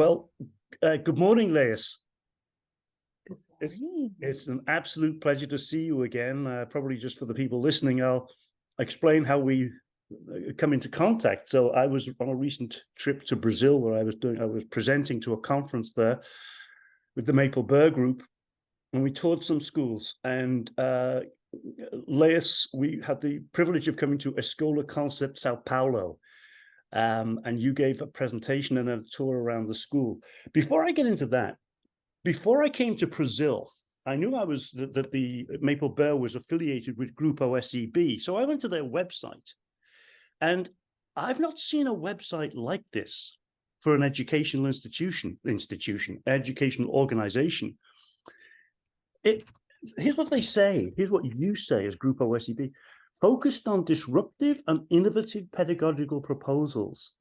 Well, good morning, Lais. It's, Morning. it's an absolute pleasure to see you again. Probably just for the people listening, I'll explain how we come into contact. So I was on a recent trip to Brazil where I was presenting to a conference there with the Maple Bear Group, and we toured some schools. And Lais, we had the privilege of coming to Escola Concept, São Paulo. And you gave a presentation and a tour around the school. Before I get into that, before I came to Brazil, I knew that the Maple Bear was affiliated with Grupo SEB. So I went to their website, and I've not seen a website like this for an educational educational organization. Here's what they say. Here's what you say as Grupo SEB. Focused on disruptive and innovative pedagogical proposals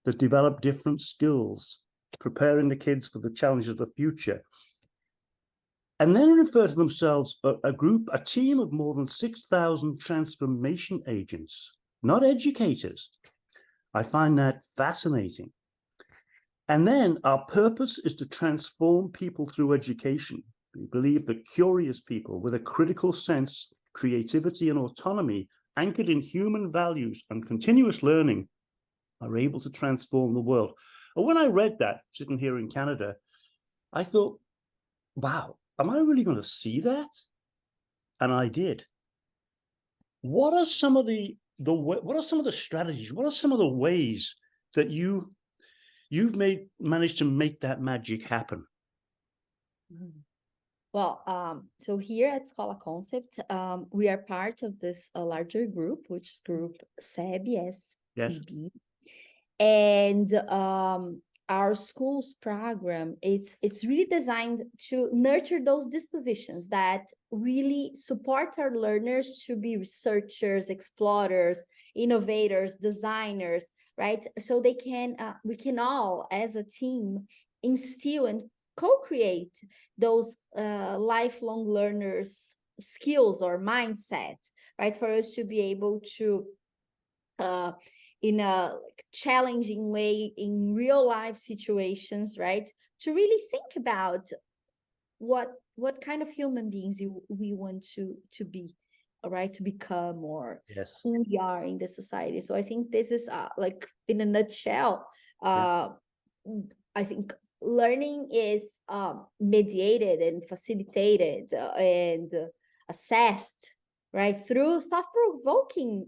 that develop different skills, preparing the kids for the challenges of the future. And then refer to themselves a team of more than 6,000 transformation agents, not educators. I find that fascinating. And then our purpose is to transform people through education. We believe that curious people with a critical sense, creativity, and autonomy anchored in human values and continuous learning are able to transform the world. And when I read that, sitting here in Canada, I thought, wow, am I really going to see that? And I did. What are some of the strategies? What are some of the ways that you've managed to make that magic happen? Well, so here at Escola Concept, we are part of this larger group, which is group SEB. Yes. And our school's program, it's really designed to nurture those dispositions that really support our learners to be researchers, explorers, innovators, designers, right? So we can all, as a team, instill and co-create those lifelong learners' skills or mindset, right? For us to be able to, in a challenging way, in real life situations, right? To really think about what kind of human beings we want to be, all right, to become, or yes, who we are in the society. So I think this is like in a nutshell. I think learning is mediated and facilitated and assessed, right, through thought-provoking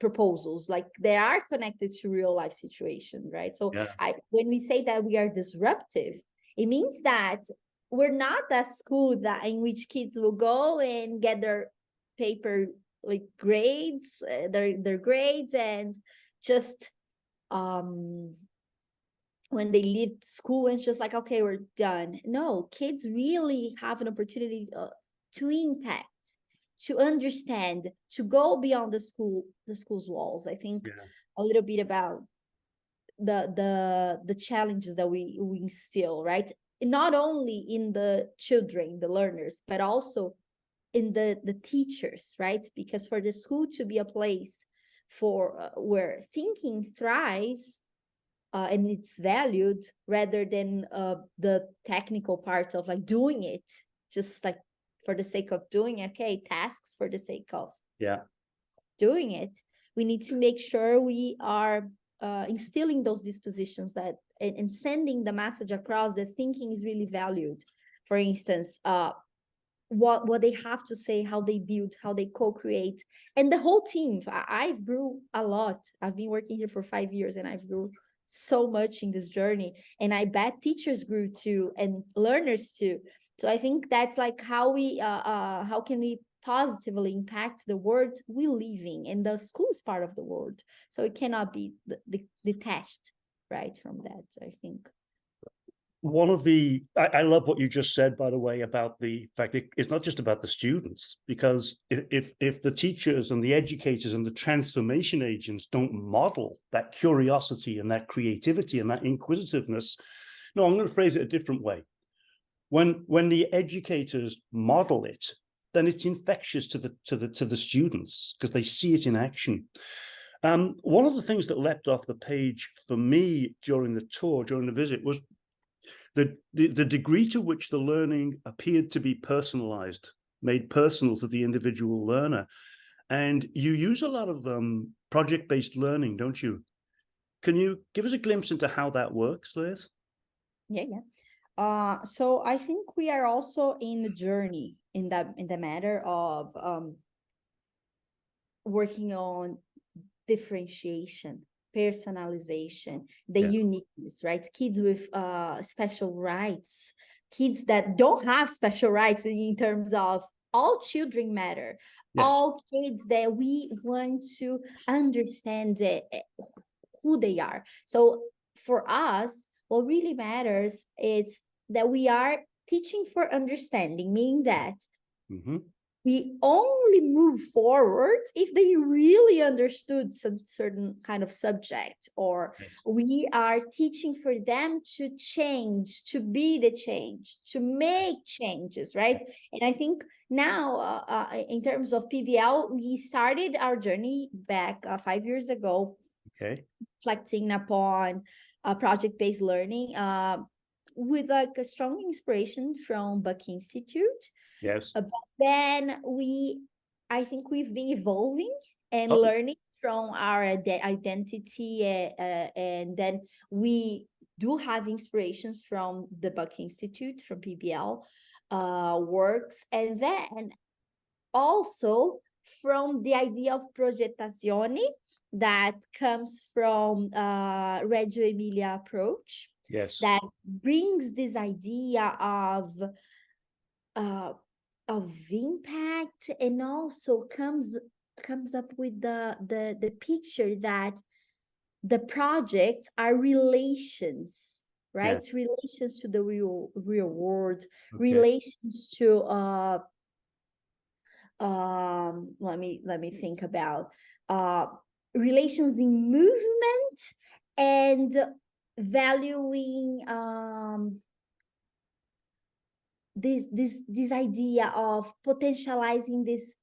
proposals, like they are connected to real life situations, right? So when we say that we are disruptive, it means that we're not that school that in which kids will go and get their paper like grades, their grades, and just when they leave school, it's just like, okay, we're done. No, kids really have an opportunity to impact, to understand, to go beyond the school's walls. I think a little bit about the challenges that we instill, right? Not only in the children, the learners, but also in the teachers, right? Because for the school to be a place for where thinking thrives, and it's valued, rather than the technical part of like doing it just like for the sake of doing it, okay, tasks for the sake of doing it. We need to make sure we are instilling those dispositions that and sending the message across that thinking is really valued. For instance, what they have to say, how they build, how they co-create, and the whole team. I've grew a lot. I've been working here for 5 years, and I've grew so much in this journey, and I bet teachers grew too, and learners too. So I think that's like how can we positively impact the world we live in, and the school is part of the world, so it cannot be detached, right, from that. I think I love what you just said, by the way, about the fact it's not just about the students, because if the teachers and the educators and the transformation agents don't model that curiosity and that creativity and that inquisitiveness, no, I'm going to phrase it a different way. When the educators model it, then it's infectious to the students because they see it in action. One of the things that leapt off the page for me during the tour, during the visit, was the degree to which the learning appeared to be personalized, made personal to the individual learner. And you use a lot of project-based learning, don't you? Can you give us a glimpse into how that works, Lais? Yeah. So I think we are also in the journey in the matter of working on differentiation, personalization, the uniqueness, right? Kids with special rights, kids that don't have special rights in terms of all children matter. Yes. All kids that we want to understand who they are. So for us, what really matters is that we are teaching for understanding, meaning that we only move forward if they really understood some certain kind of subject, or we are teaching for them to change, to be the change, to make changes, right? And I think now, in terms of PBL, we started our journey back 5 years ago, reflecting upon project-based learning with like a strong inspiration from Buck Institute. Yes. But then I think we've been evolving and learning from our identity, and then we do have inspirations from the Buck Institute, from PBL works, and then also from the idea of progettazione that comes from Reggio Emilia approach. Yes. That brings this idea of impact, and also comes up with the picture that the projects are relations, right? Yes. Relations to the real world, relations to let me think about relations in movement, and valuing this idea of potentializing this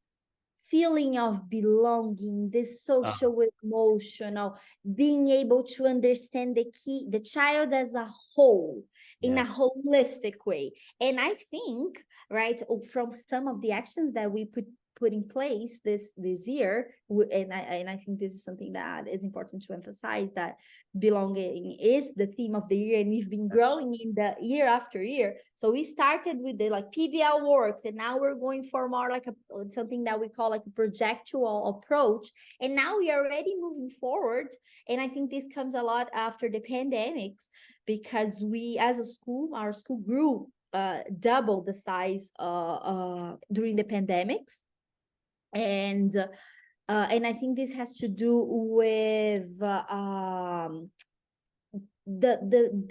feeling of belonging, this social emotional, being able to understand the child as a whole in a holistic way. And I think, right, from some of the actions that we put in place this year, and I think this is something that is important to emphasize, that belonging is the theme of the year, and we've been growing in the year after year. So we started with the like PBL works, and now we're going for more like something that we call like a projectual approach, and now we are already moving forward. And I think this comes a lot after the pandemics, because we as a school, our school grew double the size during the pandemics. And I think this has to do with the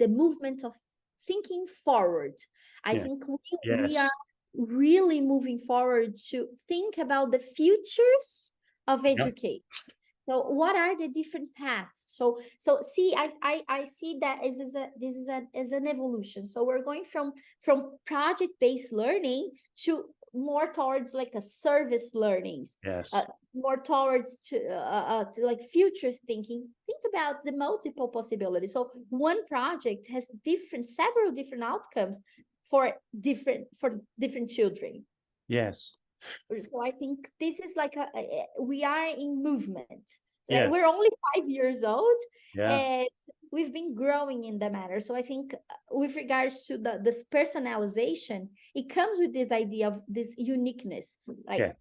movement of thinking forward. I think we are really moving forward to think about the futures of education. So what are the different paths? So see, I see that this is an evolution. So we're going from project-based learning to more towards like a service learnings, more towards to like futures thinking. Think about the multiple possibilities. So one project has several different outcomes for different children. Yes. So I think this is like we are in movement. Right? We're only 5 years old, and we've been growing in the matter. So I think with regards to this personalization, it comes with this idea of this uniqueness. Like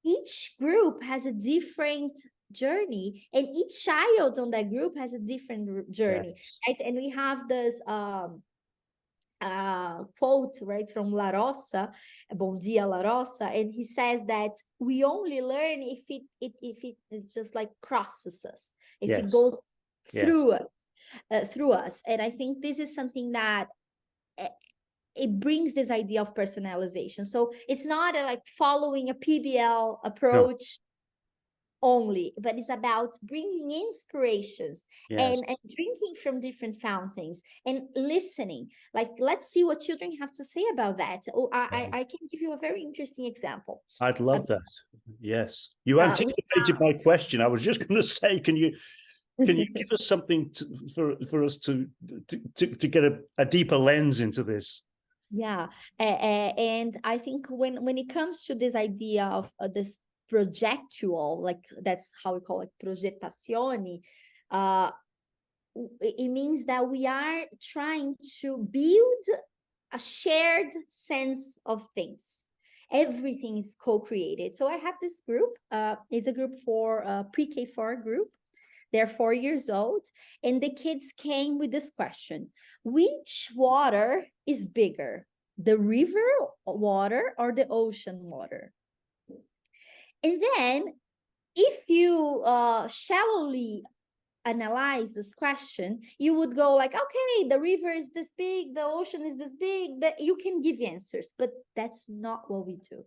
each group has a different journey, and each child on that group has a different journey, right? And we have this quote, right, from La Rosa, Bom Dia La Rosa, and he says that we only learn if it just like crosses us, if it goes through us. And I think this is something that it brings this idea of personalization. So it's not like following a PBL approach only, but it's about bringing inspirations Yes. and drinking from different fountains and listening. Like, let's see what children have to say about that. Oh, I can give you a very interesting example. I'd love that. Yes. You We anticipated my question. I was just going to say, can you give us something for us to get a deeper lens into this? Yeah, and I think when it comes to this idea of this projectual, like that's how we call it, progettazioni, it means that we are trying to build a shared sense of things. Everything is co-created. So I have this group. It's a group for pre-K4 group. They're 4 years old, and the kids came with this question: which water is bigger, the river water or the ocean water? And then if you shallowly analyze this question, you would go like, okay, the river is this big, the ocean is this big, that you can give answers, but that's not what we do.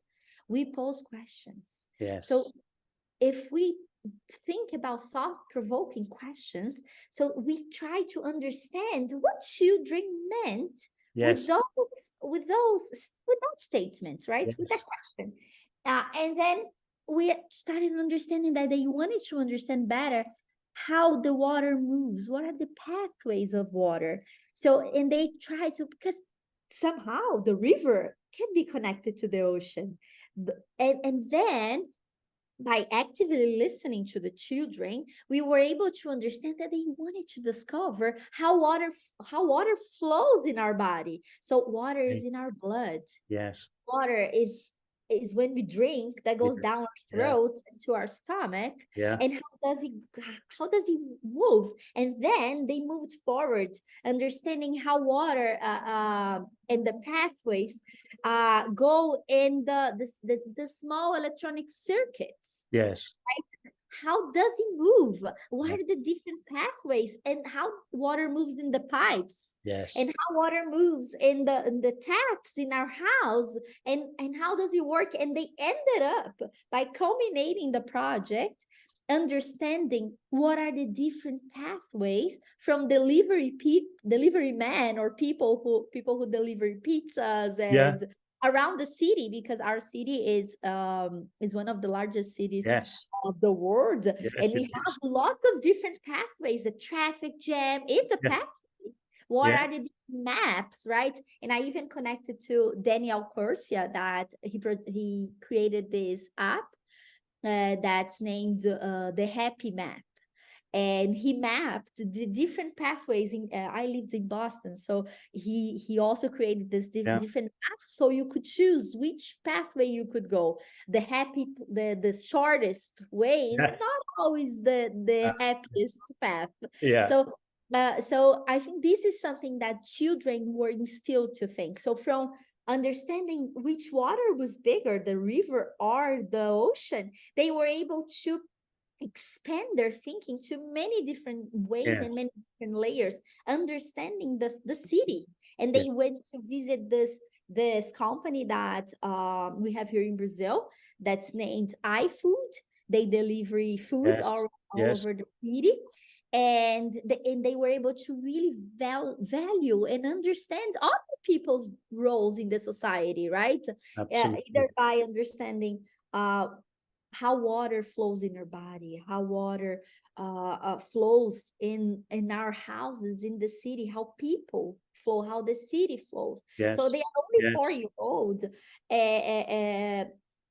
We pose questions. Yes. So if we think about thought-provoking questions, so we try to understand what children meant Yes. with that statement, right? Yes. With that question. And then we started understanding that they wanted to understand better how the water moves, what are the pathways of water. So, and they try to, because somehow the river can be connected to the ocean. And then by actively listening to the children, we were able to understand that they wanted to discover how water flows in our body. So water is in our blood. Yes. Water is when we drink, that goes down our throat into our stomach. Yeah. And how does it move? And then they moved forward, understanding how water and the pathways go in the small electronic circuits. Yes. Right? How does it move? What are the different pathways, and how water moves in the pipes? Yes. And how water moves in the taps in our house, and how does it work? And they ended up by culminating the project, understanding what are the different pathways from delivery man, or people who deliver pizzas and around the city, because our city is one of the largest cities of the world. And we have lots of different pathways. A traffic jam, it's a pathway. What are the maps, right? And I even connected to Daniel Curcia, that he created this app that's named the Happy Map. And he mapped the different pathways. I lived in Boston, so he also created this different maps, so you could choose which pathway you could go. The shortest way is not always the happiest path. So I think this is something that children were instilled to think. So from understanding which water was bigger, the river or the ocean, they were able to expand their thinking to many different ways and many different layers, understanding the city. And they went to visit this company that we have here in Brazil, that's named iFood. They deliver food all over the city. And they were able to really value and understand other people's roles in the society, right? Either by understanding how water flows in your body, how water flows in our houses, in the city, how people flow, how the city flows. So they are only 4-year-old,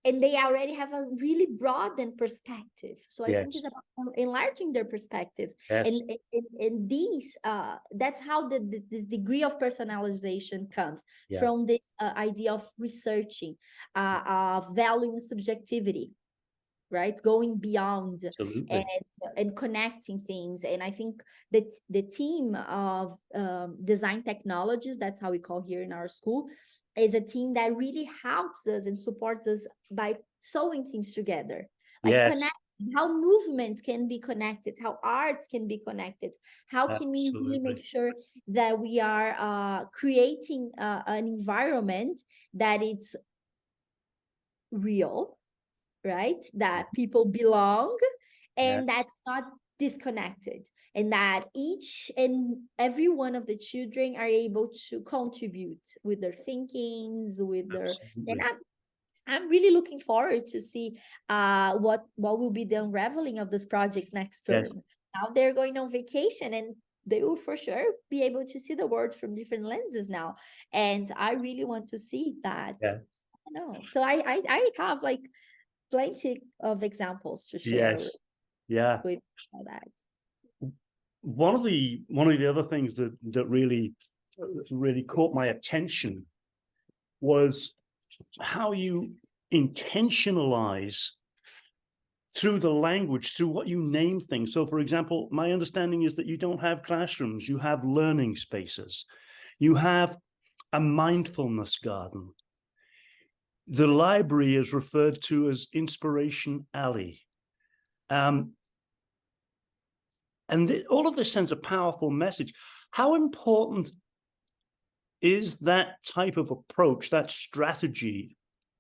and they already have a really broadened perspective. So I think it's about enlarging their perspectives. And these, that's how this degree of personalization comes from this idea of researching, valuing subjectivity, right? Going beyond and connecting things. And I think that the team of design technologies, that's how we call here in our school, is a team that really helps us and supports us by sewing things together, like connecting how movement can be connected, how arts can be connected, how can we really make sure that we are creating an environment that it's real, right? That people belong, Yeah. and that's not disconnected, and that each and every one of the children are able to contribute with their thinkings, with their, and Absolutely. I'm really looking forward to see what will be the unraveling of this project next Yes. term. Now they're going on vacation, and they will for sure be able to see the world from different lenses now. And I really want to see that. Yeah. I know. So I have like plenty of examples to share Yes. Yeah. with all that. One of the other things that really caught my attention was how you intentionalize through the language, through what you name things. So, for example, my understanding is that you don't have classrooms, you have learning spaces, you have a mindfulness garden. The library is referred to as Inspiration Alley. And all of this sends a powerful message. How important is that type of approach, that strategy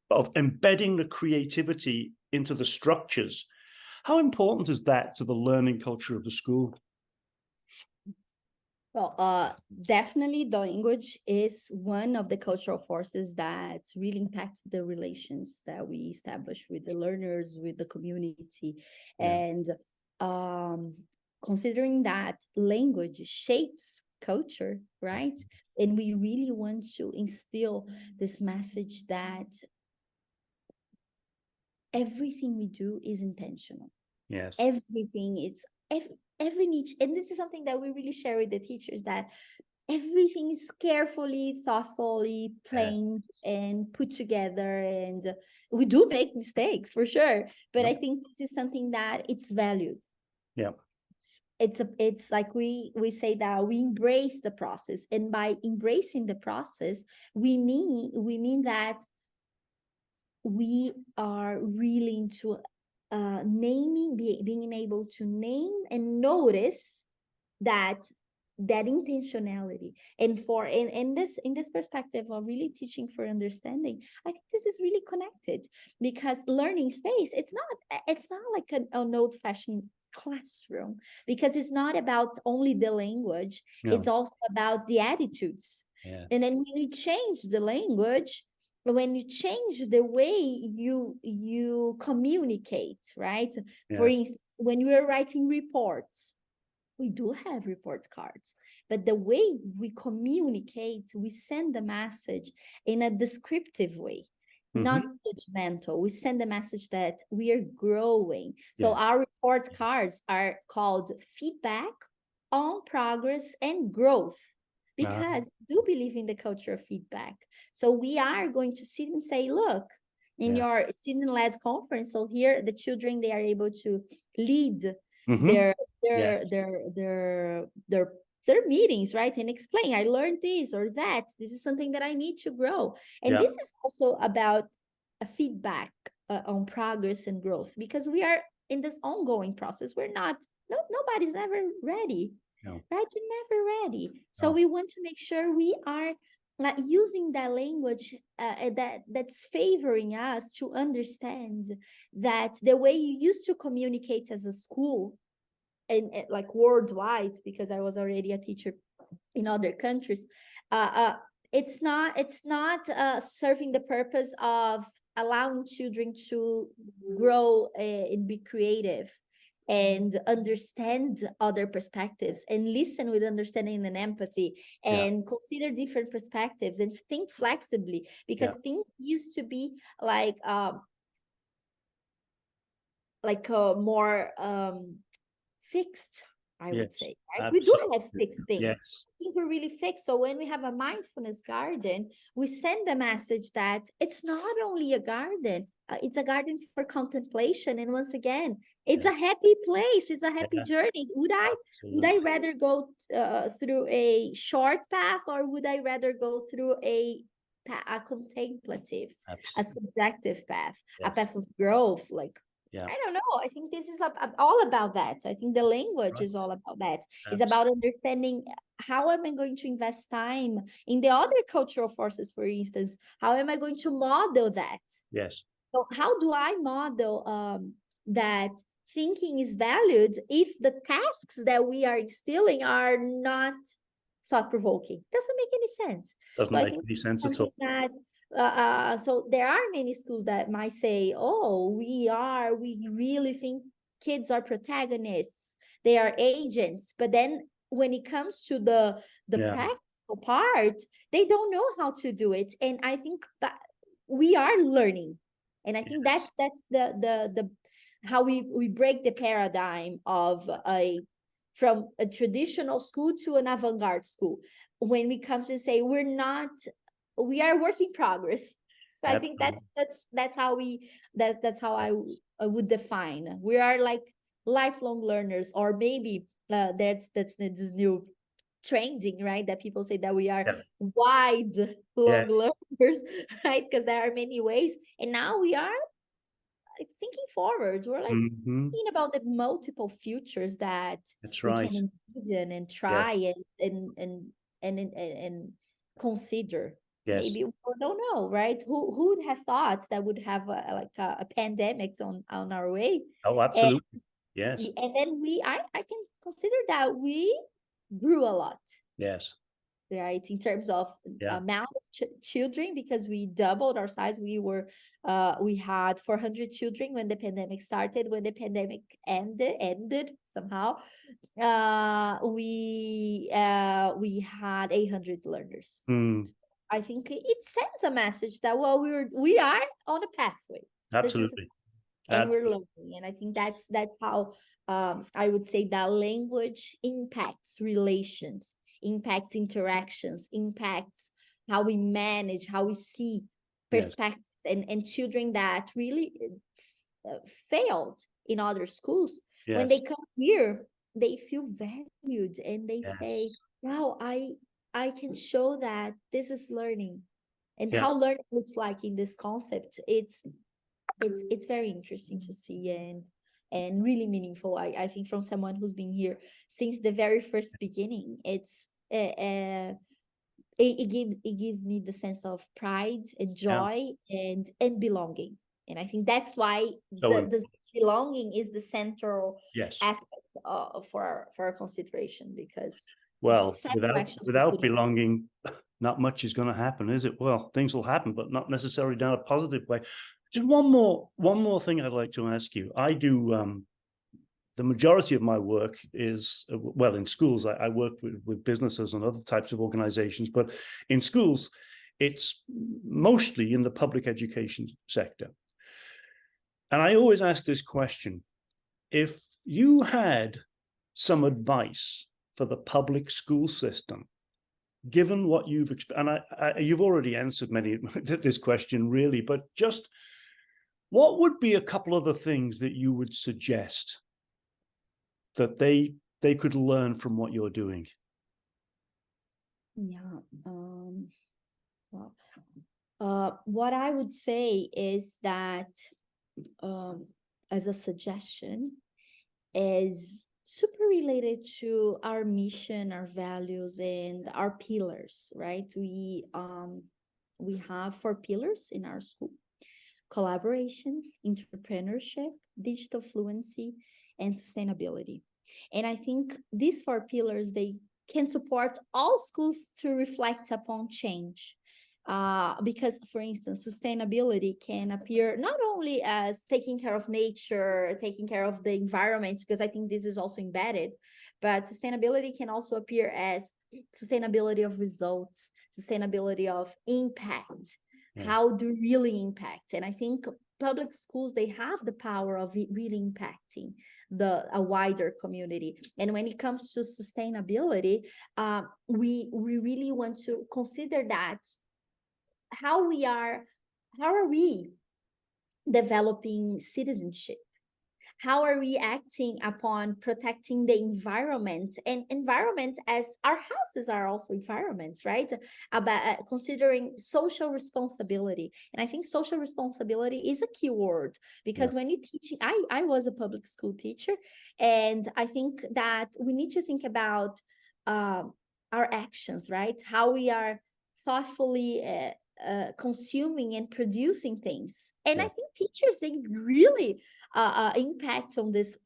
of embedding the creativity into the structures? How important is that to the learning culture of the school? Well, definitely the language is one of the cultural forces that really impacts the relations that we establish with the learners, with the community. Yeah. And considering that language shapes culture, right? And we really want to instill this message that everything we do is intentional. Yes. Everything, it's every niche, and this is something that we really share with the teachers, that everything is carefully, thoughtfully planned and put together, and we do make mistakes for sure, but I think this is something that it's valued. Yeah. It's like we say that we embrace the process, and by embracing the process, we mean that we are really into naming, being able to name and notice that intentionality. And for in this perspective of really teaching for understanding, I think this is really connected, because learning space, it's not like an old-fashioned classroom, because it's not about only the language. It's also about the attitudes. And then when you change the language, when you change the way you communicate, right? For instance, when you are writing reports, we do have report cards, but the way we communicate, we send the message in a descriptive way, not judgmental. We send the message that we are growing. So our report cards are called feedback on progress and growth, because we do believe in the culture of feedback. So we are going to sit and say, look, in your student-led conference, so here the children, they are able to lead their meetings, right? And explain, I learned this or that. This is something that I need to grow. And this is also about a feedback on progress and growth, because we are in this ongoing process. We're not, nobody's ever ready, right? You're never ready. So we want to make sure we are using that language that's favoring us to understand that the way you used to communicate as a school, and like worldwide, because I was already a teacher in other countries, it's not serving the purpose of allowing children to grow and be creative and understand other perspectives and listen with understanding and empathy and consider different perspectives and think flexibly, because things used to be like more fixed, I would say, right? We do have fixed things. Things are really fixed. So when we have a mindfulness garden, we send the message that it's not only a garden, it's a garden for contemplation. And once again, it's a happy place. It's a happy journey. Would I rather go through a short path, or would I rather go through a contemplative, a subjective path, a path of growth, like, I don't know. I think this is all about that. I think the language is all about that. It's about understanding, how am I going to invest time in the other cultural forces, for instance? How am I going to model that? So how do I model that thinking is valued if the tasks that we are instilling are not thought-provoking? Doesn't make any sense. Doesn't So I make think any sense at something all. that so there are many schools that might say, oh, we really think kids are protagonists, they are agents, but then when it comes to the Yeah. practical part, they don't know how to do it. And I think that we are learning, and I think Yes. that's the how we break the paradigm of from a traditional school to an avant-garde school. When we come to say we are work in progress. I think that's how I would define. We are like lifelong learners, or maybe that's this new trending, right? That people say that we are wide long learners, right? Because there are many ways, and now we are like thinking forward. We're like thinking about the multiple futures that we can envision and try and consider. Maybe we don't know, right? Who would have thought that would have a pandemic on our way? Oh, absolutely. Yes. And then I can consider that we grew a lot. Yes. Right, in terms of amount of children, because we doubled our size. We had 400 children when the pandemic started. When the pandemic ended somehow, we had 800 learners. I think it sends a message that we are on a pathway. Absolutely. And we're learning, and I think that's how I would say that language impacts relations, impacts interactions, impacts how we manage, how we see perspectives. And children that really failed in other schools, when they come here, they feel valued, and they say, wow, I can show that this is learning, and how learning looks like in this concept. It's very interesting to see, and really meaningful. I think from someone who's been here since the very first beginning, it gives me the sense of pride and joy and belonging. And I think that's why the belonging is the central aspect for our consideration, because without belonging, not much is going to happen, is it? Well, things will happen, but not necessarily down a positive way. Just one more thing I'd like to ask you. I do the majority of my work is in schools. I work with businesses and other types of organizations, but in schools, it's mostly in the public education sector. And I always ask this question: if you had some advice for the public school system, given what you've experienced, and you've already answered many this question really, but just what would be a couple of the things that you would suggest that they could learn from what you're doing? What I would say is that, as a suggestion, is super related to our mission, our values, and our pillars, right? We have 4 pillars in our school: collaboration, entrepreneurship, digital fluency, and sustainability. And I think these 4 pillars, they can support all schools to reflect upon change. Because, for instance, sustainability can appear not only as taking care of nature, taking care of the environment, because I think this is also embedded, but sustainability can also appear as sustainability of results, sustainability of impact. How do really impact? And I think public schools, they have the power of really impacting a wider community. And when it comes to sustainability, we really want to consider that how are we developing citizenship? How are we acting upon protecting the environment? And environment, as our houses are also environments, right? About considering social responsibility. And I think social responsibility is a key word, because when you teach, I was a public school teacher, and I think that we need to think about our actions, right? How we are thoughtfully consuming and producing things. And Yeah. I think teachers, they really impact on this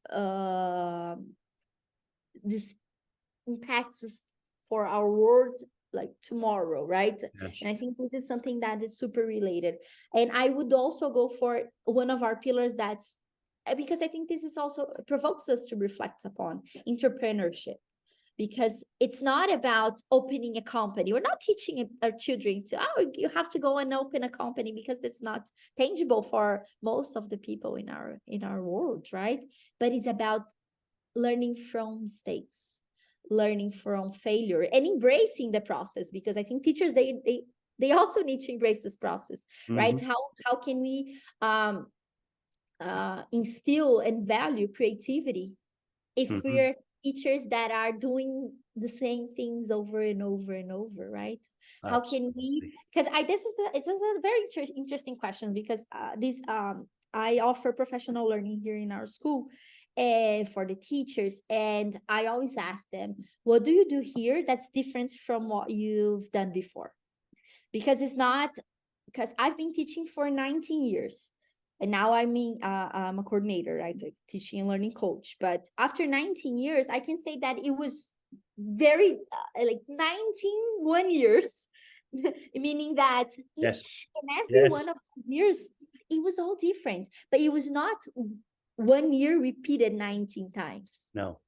impacts us for our world like tomorrow, right? Yes. And I think this is something that is super related. And I would also go for one of our pillars, that's because I think this is also provokes us to reflect upon entrepreneurship, because it's not about opening a company. We're not teaching our children to, oh, you have to go and open a company, because that's not tangible for most of the people in our world, right? But it's about learning from mistakes, learning from failure, and embracing the process, because I think teachers, they also need to embrace this process, right? How can we instill and value creativity if we're teachers that are doing the same things over and over and over, right? Absolutely. How can we, because this is a very interesting question, because I offer professional learning here in our school for the teachers, and I always ask them, what do you do here that's different from what you've done before? Because I've been teaching for 19 years. And now I'm a coordinator, right? Like teaching and learning coach. But after 19 years, I can say that it was very like 1 years, meaning that each and every one of the years, it was all different. But it was not 1 year repeated 19 times. No.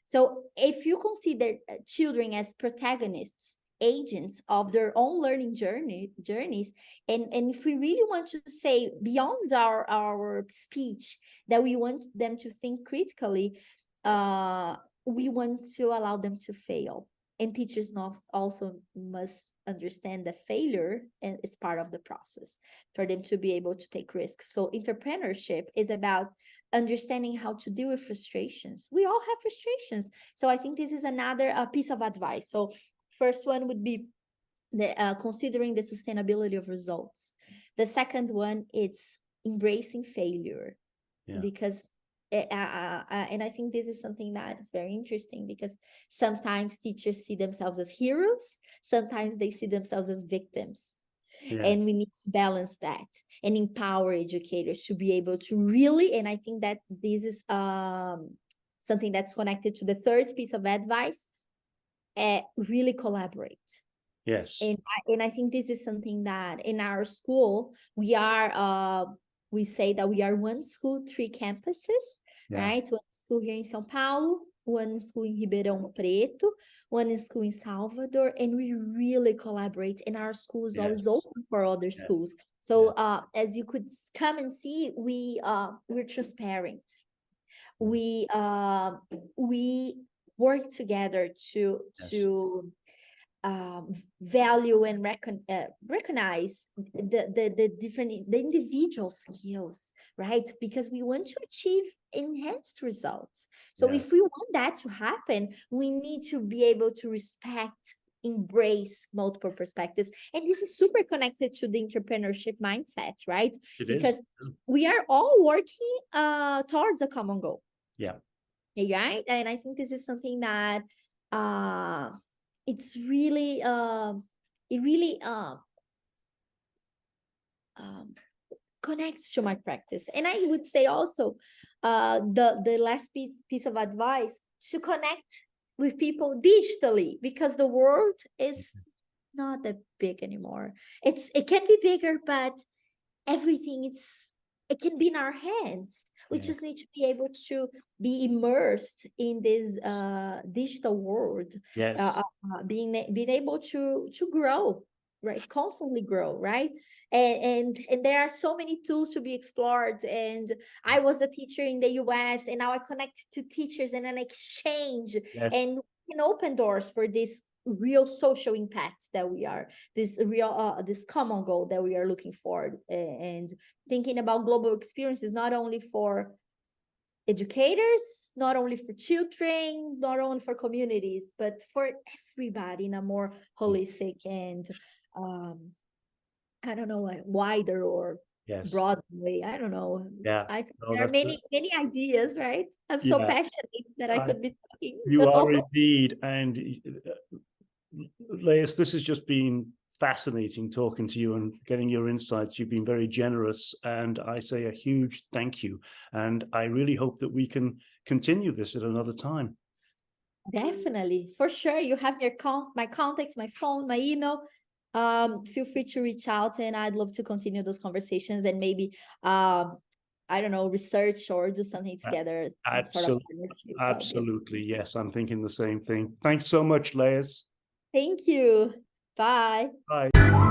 So if you consider children as protagonists, agents of their own learning journeys, and if we really want to say beyond our speech that we want them to think critically, we want to allow them to fail. And teachers also must understand that failure is part of the process for them to be able to take risks. So entrepreneurship is about understanding how to deal with frustrations. We all have frustrations. So I think this is another piece of advice. So first one would be considering the sustainability of results. The second one is embracing failure, because and I think this is something that is very interesting, because sometimes teachers see themselves as heroes, sometimes they see themselves as victims. And we need to balance that and empower educators to be able to really, and I think that this is something that's connected to the third piece of advice, really collaborate. Yes. And I think this is something that in our school, we say that we are one school, 3 campuses, right? One school here in São Paulo, one school in Ribeirão Preto, one school in Salvador, and we really collaborate, and our school is always open for other schools. So as you could come and see, we're transparent. We work together to value and recognize the individual skills, right? Because we want to achieve enhanced results. So if we want that to happen, we need to be able to respect, embrace multiple perspectives. And this is super connected to the entrepreneurship mindset, right? Because we are all working towards a common goal. Right? And I think this is something that it's really connects to my practice. And I would say also the last piece of advice, to connect with people digitally, because the world is not that big anymore. It can be bigger, but everything it can be in our hands. We just need to be able to be immersed in this digital world, being able to grow, right? Constantly grow, right? And there are so many tools to be explored. And I was a teacher in the US, and now I connect to teachers and an exchange, and can open doors for this real social impacts that we are, this real this common goal that we are looking for, and thinking about global experiences, not only for educators, not only for children, not only for communities, but for everybody in a more holistic and I don't know, a wider or broad way. I don't know. I think there are many ideas, right? I'm so passionate that I could be talking. You are indeed. And Lais, this has just been fascinating talking to you and getting your insights. You've been very generous, and I say a huge thank you. And I really hope that we can continue this at another time. Definitely, for sure. You have my contacts, my phone, my email. Feel free to reach out, and I'd love to continue those conversations and maybe I don't know, research or do something together. Some sort of partnership. Absolutely, yes. I'm thinking the same thing. Thanks so much, Lais. Thank you. Bye. Bye.